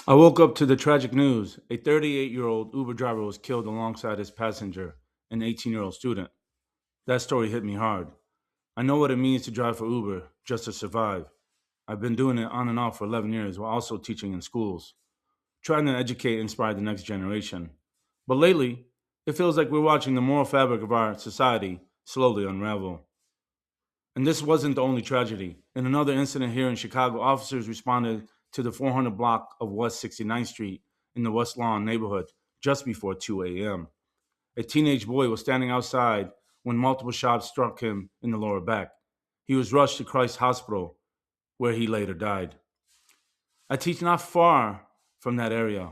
I woke up to the tragic news. A 38-year-old Uber driver was killed alongside his passenger, an 18-year-old student. That story hit me hard. I know what it means to drive for Uber just to survive. I've been doing it on and off for 11 years while also teaching in schools, trying to educate and inspire the next generation. But lately, it feels like we're watching the moral fabric of our society slowly unravel. And this wasn't the only tragedy. In another incident here in Chicago, officers responded to the 400 block of West 69th Street in the West Lawn neighborhood just before 2 a.m. A teenage boy was standing outside when multiple shots struck him in the lower back. He was rushed to Christ Hospital, where he later died. I teach not far from that area.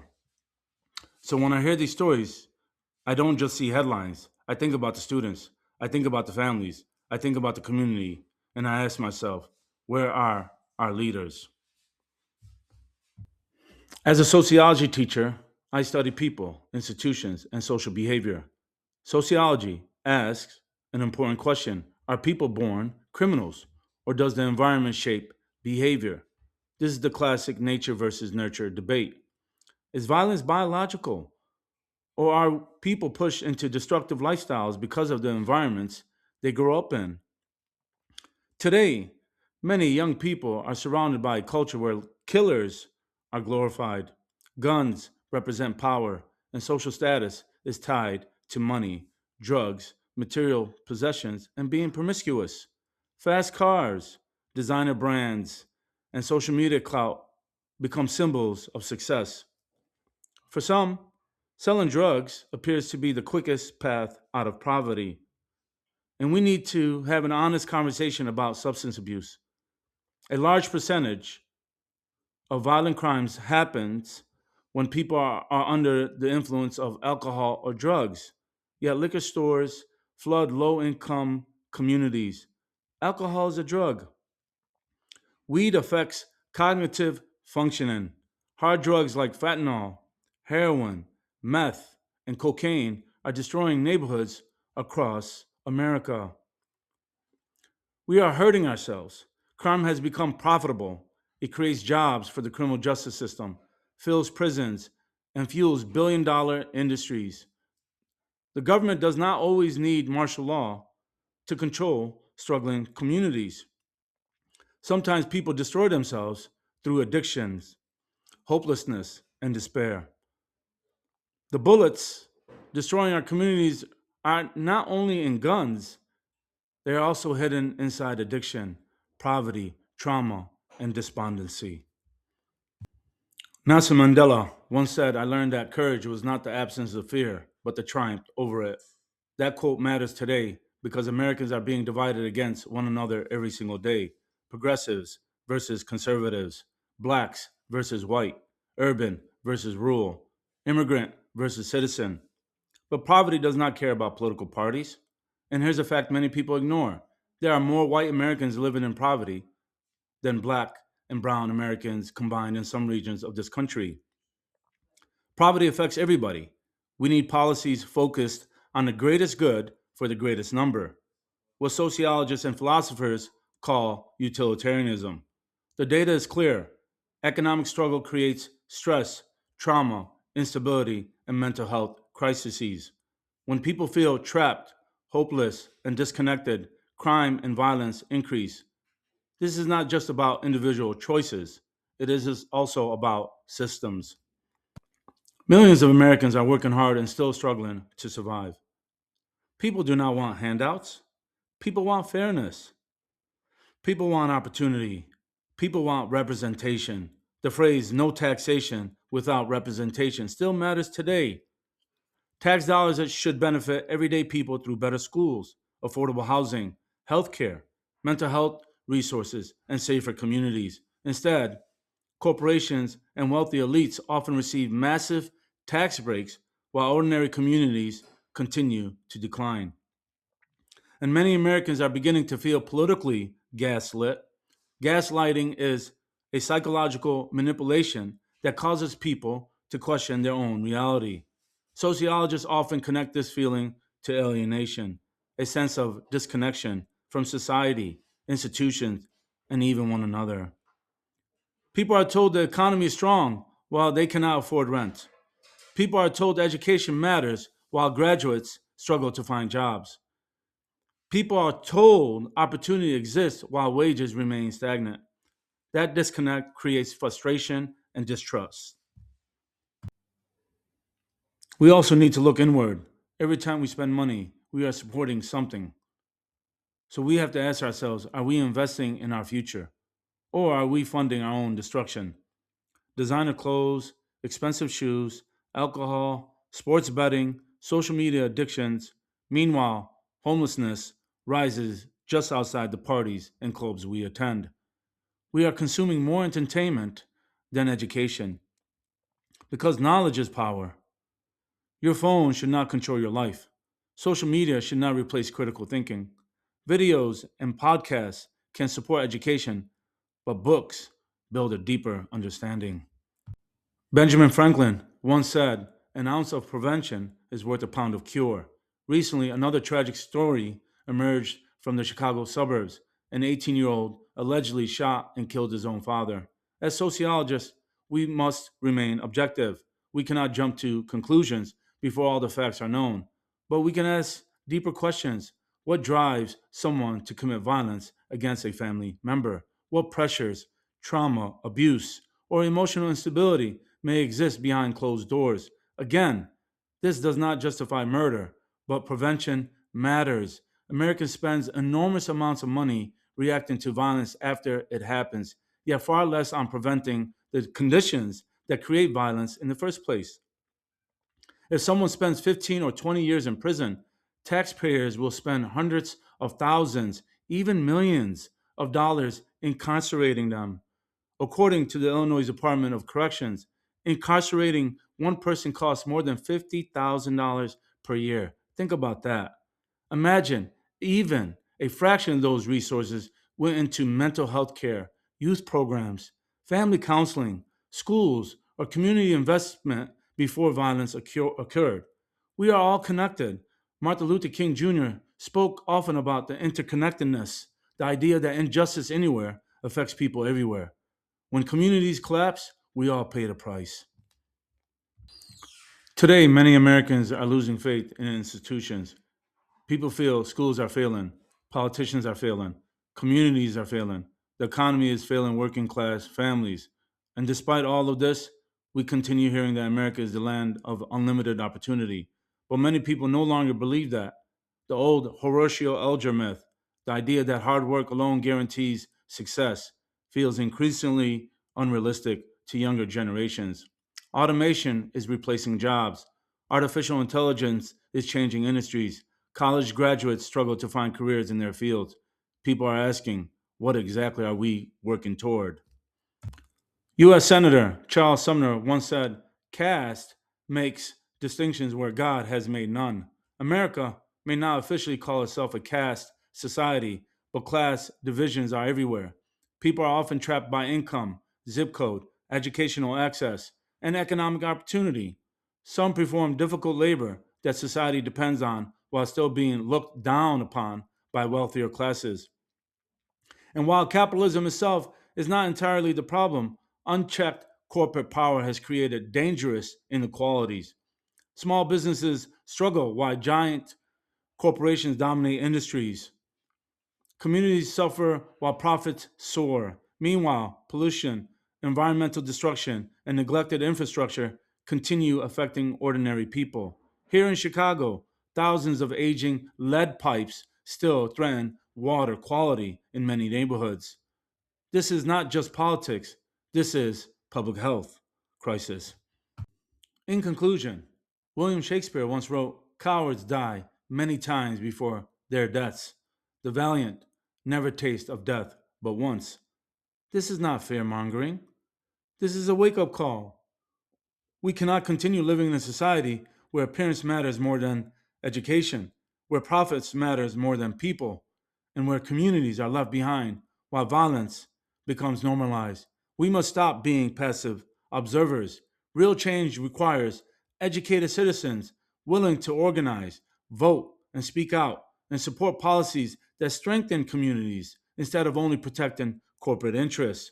So when I hear these stories, I don't just see headlines. I think about the students. I think about the families. I think about the community. And I ask myself, where are our leaders? As a sociology teacher, I study people, institutions, and social behavior. Sociology asks an important question: are people born criminals, or does the environment shape behavior? This is the classic nature versus nurture debate. Is violence biological, or are people pushed into destructive lifestyles because of the environments they grow up in? Today, many young people are surrounded by a culture where killers are glorified, guns represent power, and social status is tied to money, drugs, material possessions, and being promiscuous. Fast cars, designer brands, and social media clout become symbols of success. For some, selling drugs appears to be the quickest path out of poverty. And we need to have an honest conversation about substance abuse. A large percentage of violent crimes happens when people are under the influence of alcohol or drugs. Yet liquor stores flood low income communities. Alcohol is a drug. Weed affects cognitive functioning. Hard drugs like fentanyl, heroin, meth, and cocaine are destroying neighborhoods across America. We are hurting ourselves. Crime has become profitable. It creates jobs for the criminal justice system, fills prisons, and fuels billion-dollar industries. The government does not always need martial law to control struggling communities. Sometimes people destroy themselves through addictions, hopelessness, and despair. The bullets destroying our communities are not only in guns, they are also hidden inside addiction, poverty, trauma, and despondency. Nelson Mandela once said, I learned that courage was not the absence of fear, but the triumph over it. That quote matters today because Americans are being divided against one another every single day. Progressives versus conservatives, blacks versus white, urban versus rural, immigrant versus citizen. But poverty does not care about political parties. And here's a fact many people ignore: there are more white Americans living in poverty than black and brown Americans combined in some regions of this country. Poverty affects everybody. We need policies focused on the greatest good for the greatest number, what sociologists and philosophers call utilitarianism. The data is clear. Economic struggle creates stress, trauma, instability, and mental health crises. When people feel trapped, hopeless, and disconnected, crime and violence increase. This is not just about individual choices, it is also about systems. Millions of Americans are working hard and still struggling to survive. People do not want handouts. People want fairness. People want opportunity. People want representation. The phrase no taxation without representation still matters today. Tax dollars that should benefit everyday people through better schools, affordable housing, healthcare, mental health resources, and safer communities. Instead, corporations and wealthy elites often receive massive tax breaks while ordinary communities continue to decline. And many Americans are beginning to feel politically gaslit. Gaslighting is a psychological manipulation that causes people to question their own reality. Sociologists often connect this feeling to alienation, a sense of disconnection from society, institutions, and even one another. People are told the economy is strong while they cannot afford rent. People are told education matters while graduates struggle to find jobs. People are told opportunity exists while wages remain stagnant. That disconnect creates frustration and distrust. We also need to look inward. Every time we spend money, we are supporting something. So we have to ask ourselves, are we investing in our future? Or are we funding our own destruction? Designer clothes, expensive shoes, alcohol, sports betting, social media addictions. Meanwhile, homelessness rises just outside the parties and clubs we attend. We are consuming more entertainment than education because knowledge is power. Your phone should not control your life. Social media should not replace critical thinking. Videos and podcasts can support education, but books build a deeper understanding. Benjamin Franklin once said, "An ounce of prevention is worth a pound of cure." Recently, another tragic story emerged from the Chicago suburbs. An 18-year-old allegedly shot and killed his own father. As sociologists, we must remain objective. We cannot jump to conclusions before all the facts are known, but we can ask deeper questions. What drives someone to commit violence against a family member? What pressures, trauma, abuse, or emotional instability may exist behind closed doors? Again, this does not justify murder, but prevention matters. Americans spend enormous amounts of money reacting to violence after it happens, yet far less on preventing the conditions that create violence in the first place. If someone spends 15 or 20 years in prison, taxpayers will spend hundreds of thousands, even millions of dollars incarcerating them. According to the Illinois Department of Corrections, incarcerating one person costs more than $50,000 per year. Think about that. Imagine even a fraction of those resources went into mental health care, youth programs, family counseling, schools, or community investment before violence occurred. We are all connected. Martin Luther King Jr. spoke often about the interconnectedness, the idea that injustice anywhere affects people everywhere. When communities collapse, we all pay the price. Today, many Americans are losing faith in institutions. People feel schools are failing, politicians are failing, communities are failing, the economy is failing working class families. And despite all of this, we continue hearing that America is the land of unlimited opportunity. But many people no longer believe that. The old Horatio Alger myth, the idea that hard work alone guarantees success, feels increasingly unrealistic to younger generations. Automation is replacing jobs. Artificial intelligence is changing industries. College graduates struggle to find careers in their fields. People are asking, what exactly are we working toward? U.S. Senator Charles Sumner once said, caste makes distinctions where God has made none. America may not officially call itself a caste society, but class divisions are everywhere. People are often trapped by income, zip code, educational access, and economic opportunity. Some perform difficult labor that society depends on while still being looked down upon by wealthier classes. And while capitalism itself is not entirely the problem, unchecked corporate power has created dangerous inequalities. Small businesses struggle while giant corporations dominate industries. Communities suffer while profits soar. Meanwhile, pollution, environmental destruction, and neglected infrastructure continue affecting ordinary people. Here in Chicago, thousands of aging lead pipes still threaten water quality in many neighborhoods. This is not just politics, this is public health crisis. In conclusion, William Shakespeare once wrote, "Cowards die many times before their deaths. The valiant never taste of death but once." This is not fear mongering. This is a wake up call. We cannot continue living in a society where appearance matters more than education, where profits matters more than people, and where communities are left behind while violence becomes normalized. We must stop being passive observers. Real change requires educated citizens willing to organize, vote, and speak out, and support policies that strengthen communities instead of only protecting corporate interests.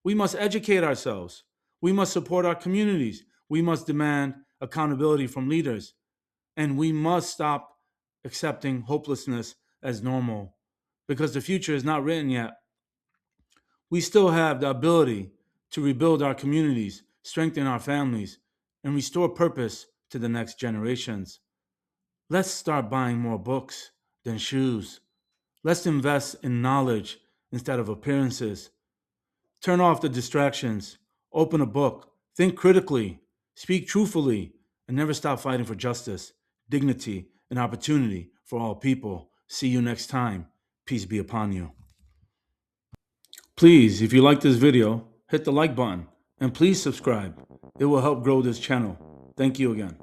We must educate ourselves. We must support our communities. We must demand accountability from leaders. And we must stop accepting hopelessness as normal because the future is not written yet. We still have the ability to rebuild our communities, strengthen our families, and restore purpose to the next generations. Let's start buying more books than shoes. Let's invest in knowledge instead of appearances. Turn off the distractions. Open a book. Think critically. Speak truthfully. And never stop fighting for justice, dignity, and opportunity for all people. See you next time. Peace be upon you. Please, if you like this video, hit the like button and please subscribe. It will help grow this channel. Thank you again.